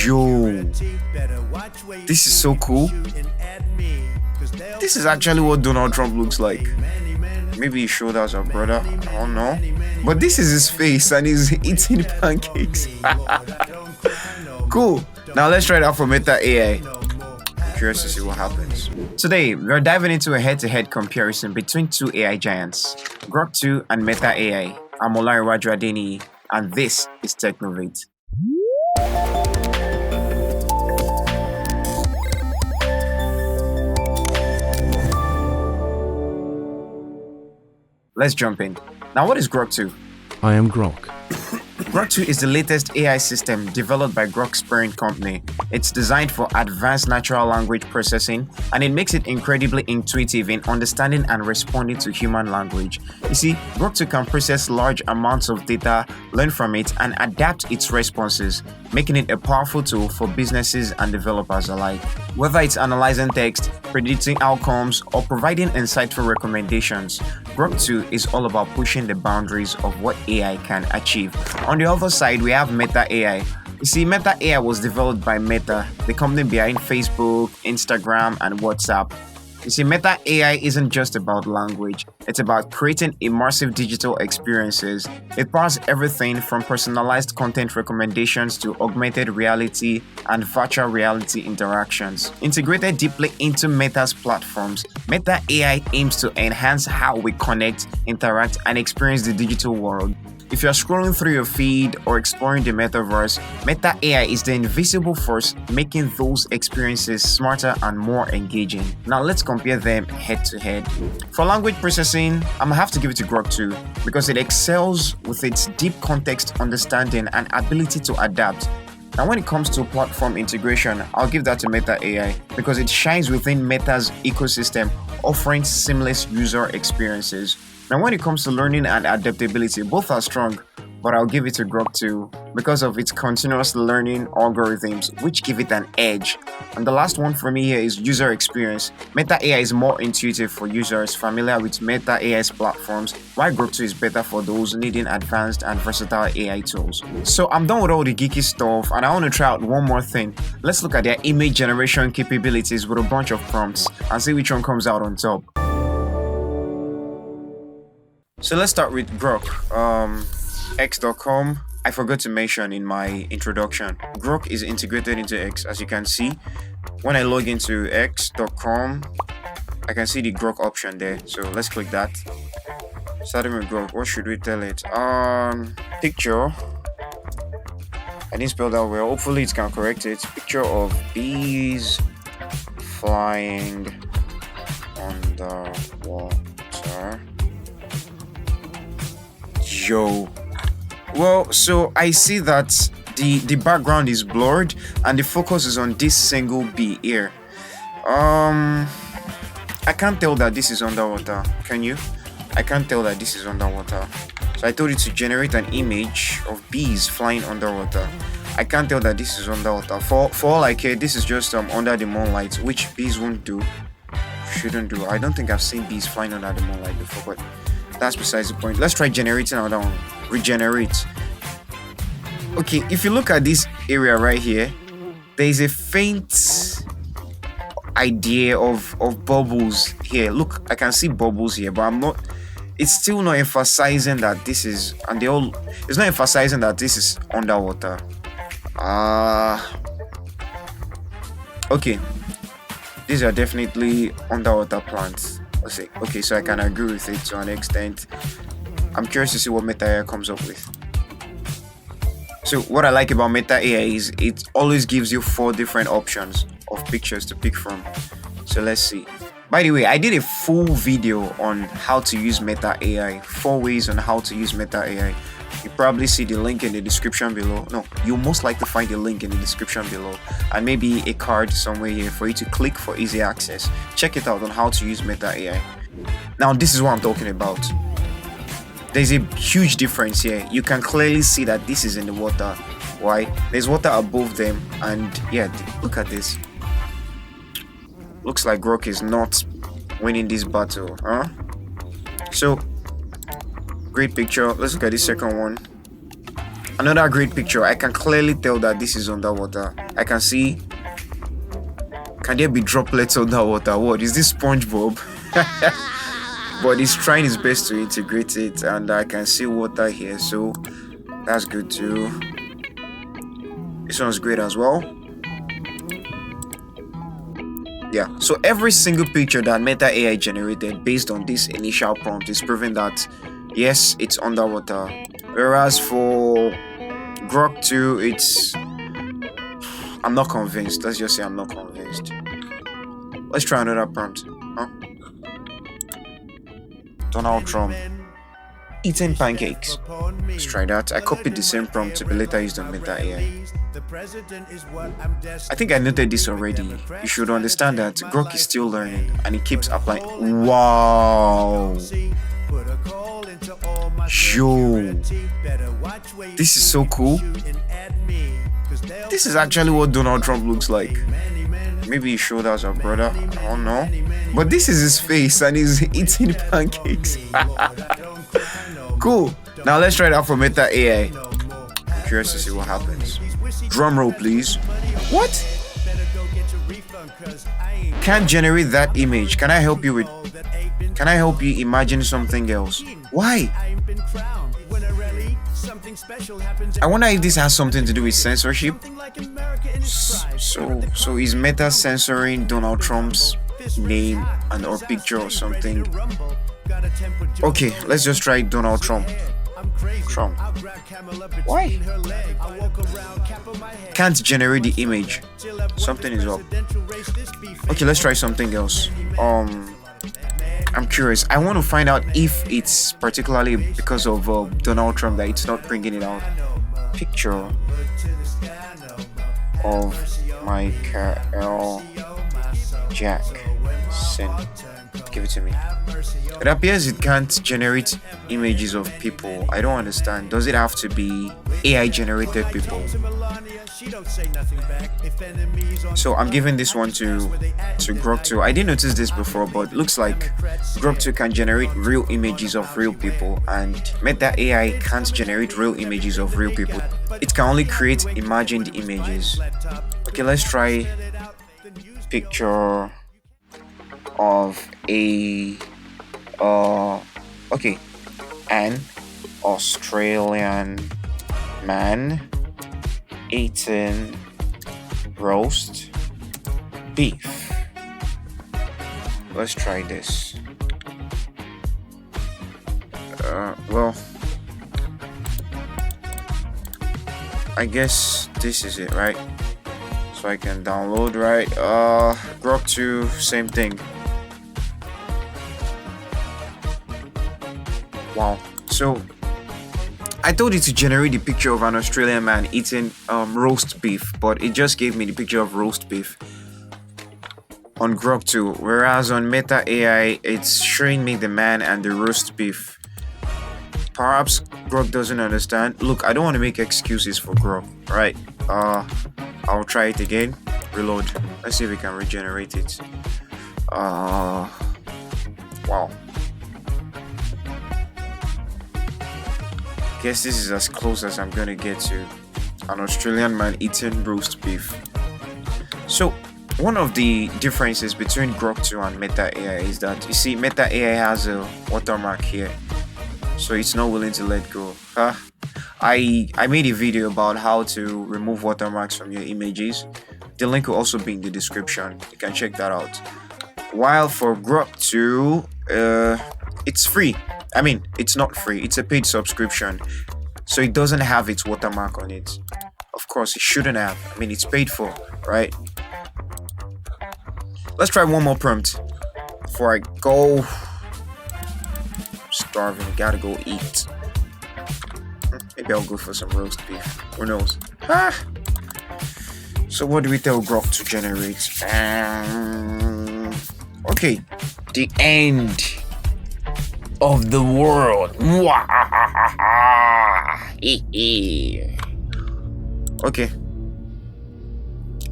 Yo, this is so cool. This is actually what Donald Trump looks like. Maybe his shoulders are broader, I don't know. But this is his face and he's eating pancakes. Cool. Now let's try it out for Meta AI. I'm curious to see what happens. Today, we're diving into a head-to-head comparison between two AI giants, Grok 2 and Meta AI. I'm Olariwaju Adeniyi, and this is Technovate. Let's jump in. Now, what is Grok 2? I am Grok. Grok 2 is the latest AI system developed by Grok's parent company. It's designed for advanced natural language processing, and it makes it incredibly intuitive in understanding and responding to human language. You see, Grok 2 can process large amounts of data, learn from it, and adapt its responses, making it a powerful tool for businesses and developers alike. Whether it's analyzing text, predicting outcomes, or providing insightful recommendations, Grok 2 is all about pushing the boundaries of what AI can achieve. On the other side, we have Meta AI. You see, Meta AI was developed by Meta, the company behind Facebook, Instagram, and WhatsApp. You see, Meta AI isn't just about language, it's about creating immersive digital experiences. It powers everything from personalized content recommendations to augmented reality and virtual reality interactions. Integrated deeply into Meta's platforms, Meta AI aims to enhance how we connect, interact, and experience the digital world. If you're scrolling through your feed or exploring the metaverse, Meta AI is the invisible force making those experiences smarter and more engaging. Now let's compare them head to head. For language processing, I'm gonna have to give it to Grok 2 because it excels with its deep context understanding and ability to adapt. Now when it comes to platform integration, I'll give that to Meta AI because it shines within Meta's ecosystem, offering seamless user experiences. Now when it comes to learning and adaptability, both are strong, but I'll give it to Grok 2 because of its continuous learning algorithms, which give it an edge. And the last one for me here is user experience. Meta AI is more intuitive for users familiar with Meta AI's platforms, while Grok 2 is better for those needing advanced and versatile AI tools. So I'm done with all the geeky stuff, and I want to try out one more thing. Let's look at their image generation capabilities with a bunch of prompts and see which one comes out on top. So let's start with Grok. X.com. I forgot to mention in my introduction, Grok is integrated into X. As you can see, when I log into X.com, I can see the Grok option there. So let's click that. Starting with Grok, what should we tell it? Picture. I didn't spell that well. Hopefully it can correct it. Picture of bees flying on the water. Yo. Well, so I see that the background is blurred and the focus is on this single bee here. I can't tell that this is underwater. Can you? I can't tell that this is underwater. So I told it to generate an image of bees flying underwater. I can't tell that this is underwater. For all I care, this is just under the moonlight, which bees won't do. Shouldn't do. I don't think I've seen bees flying under the moonlight before, but that's besides the point. Let's try generating another one. Regenerate. Okay, if you look at this area right here, there is a faint idea of bubbles here. Look, I can see bubbles here, but it's still not emphasizing that this is, it's not emphasizing that this is underwater. Okay, these are definitely underwater plants. Let's see. Okay, so I can agree with it to an extent. I'm curious to see what Meta AI comes up with. So what I like about Meta AI is it always gives you 4 different options of pictures to pick from. So let's see. By the way, I did a full video on how to use Meta AI, 4 ways on how to use Meta AI. You probably see the link in the description below. No, you'll most likely find the link in the description below and maybe a card somewhere here for you to click for easy access. Check it out on how to use Meta AI. Now, this is what I'm talking about. There's a huge difference here. You can clearly see that this is in the water. Why? There's water above them, and yeah, look at this. Looks like Grok is not winning this battle, huh? So, great picture. Let's look at this second one. Another great picture. I can clearly tell that this is underwater. I can see. Can there be droplets underwater? What is this, SpongeBob? But he's trying his best to integrate it, and I can see water here, so that's good too. This one's great as well. Yeah, so every single picture that Meta AI generated based on this initial prompt is proving that yes, it's underwater. Whereas for Grok 2, I'm not convinced. Let's just say I'm not convinced. Let's try another prompt. Huh? Donald Trump eating pancakes. Let's try that. I copied the same prompt to be later used on Meta AI. I think I noted this already. You should understand that Grok is still learning and it keeps applying. Wow. Yo. This is so cool. This is actually what Donald Trump looks like. Maybe his shoulders are broader. I don't know. But this is his face and he's eating pancakes. Cool. Now let's try it out for Meta AI. I'm curious to see what happens. Drum roll, please. What? Can't generate that image. Can I help you imagine something else? Why? I wonder if this has something to do with censorship. So is Meta censoring Donald Trump's name and or picture or something? Okay, let's just try Donald Trump. Why? Can't generate the image. Something is up. Okay, let's try something else. I'm curious. I want to find out if it's particularly because of Donald Trump that it's not bringing it out. Picture of Michael Jackson. Give it to me. It appears it can't generate images of people. I don't understand. Does it have to be AI generated people? So I'm giving this one to Grok 2. I didn't notice this before, but it looks like Grok 2 can generate real images of real people, and Meta AI can't generate real images of real people. It can only create imagined images. Okay, let's try picture of an Australian man eating roast beef. Let's try this. Well, I guess this is it, right? So I can download, right? Grok 2, same thing. Wow. So I told it to generate the picture of an Australian man eating roast beef, but it just gave me the picture of roast beef on Grok 2, whereas on Meta AI it's showing me the man and the roast beef. Perhaps Grok doesn't understand. Look, I don't want to make excuses for Grok, right? I'll try it again. Reload. Let's see if we can regenerate it. Wow. Guess this is as close as I'm gonna get to an Australian man eating roast beef. So one of the differences between Grok 2 and Meta AI is that, you see, Meta AI has a watermark here, so it's not willing to let go. I made a video about how to remove watermarks from your images. The link will also be in the description. You can check that out. While for Grok 2, it's free. I mean, it's not free. It's a paid subscription, so it doesn't have its watermark on it. Of course, it shouldn't have. I mean, it's paid for, right? Let's try one more prompt before I go. I'm starving. Gotta go eat. Maybe I'll go for some roast beef. Who knows? So what do we tell Grok to generate? Okay, the end of the world. Okay.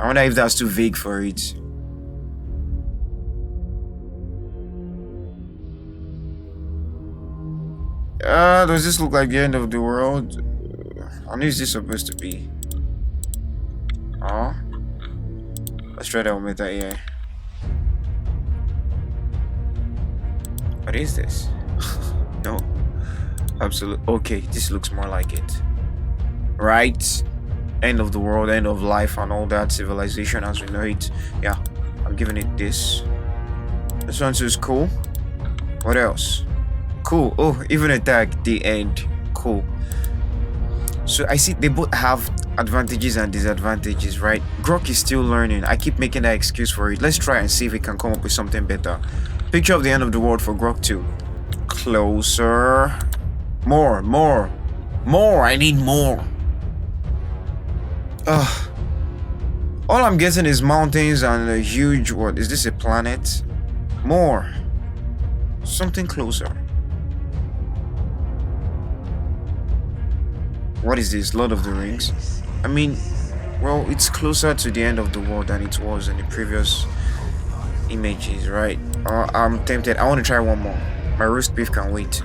I wonder if that's too vague for it. Does this look like the end of the world? And who is this supposed to be? Oh, let's try that with Meta AI. What is this? No, absolutely. Okay, this looks more like it. Right? End of the world, end of life, and all that, civilization as we know it. Yeah, I'm giving it this. This one is cool. What else? Cool. Oh, even a tag, the end. Cool. So I see they both have advantages and disadvantages, right? Grok is still learning. I keep making that excuse for it. Let's try and see if we can come up with something better. Picture of the end of the world for Grok 2. Closer. More. I need more. All I'm getting is mountains and a huge, what is this, a planet? More. Something closer. What is this? Lord of the Rings? I mean, well, it's closer to the end of the world than it was in the previous images, right? I'm tempted. I want to try one more. My roast beef can wait.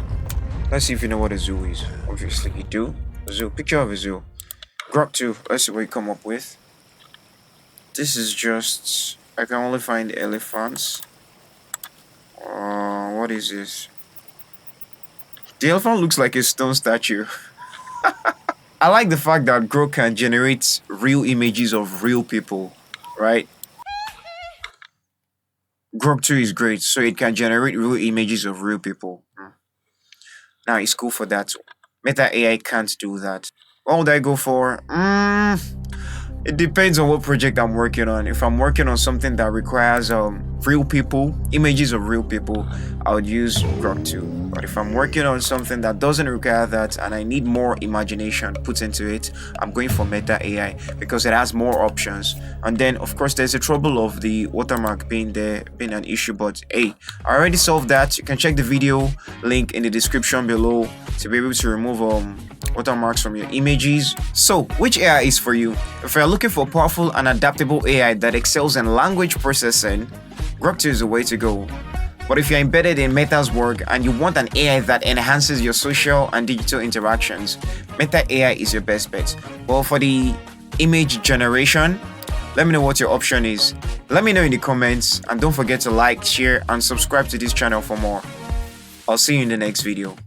Let's see if you know what a zoo is. Obviously you do. A zoo. Picture of a zoo. Grok 2. Let's see what you come up with. This is just... I can only find elephants. What is this? The elephant looks like a stone statue. I like the fact that Grok can generate real images of real people, right? Grok 2 is great, so it can generate real images of real people. Now it's cool for that. Meta AI can't do that. What would I go for? It depends on what project I'm working on. If I'm working on something that requires real people, images of real people, I would use Grok 2. But if I'm working on something that doesn't require that and I need more imagination put into it, I'm going for Meta AI because it has more options. And then, of course, there's the trouble of the watermark being an issue. But hey, I already solved that. You can check the video link in the description below to be able to remove watermarks from your images. So, which AI is for you? If you're looking for powerful and adaptable AI that excels in language processing, Grok 2 is the way to go. But if you're embedded in Meta's work and you want an AI that enhances your social and digital interactions, Meta AI is your best bet. Well, for the image generation, let me know what your option is. Let me know in the comments, and don't forget to like, share, and subscribe to this channel for more. I'll see you in the next video.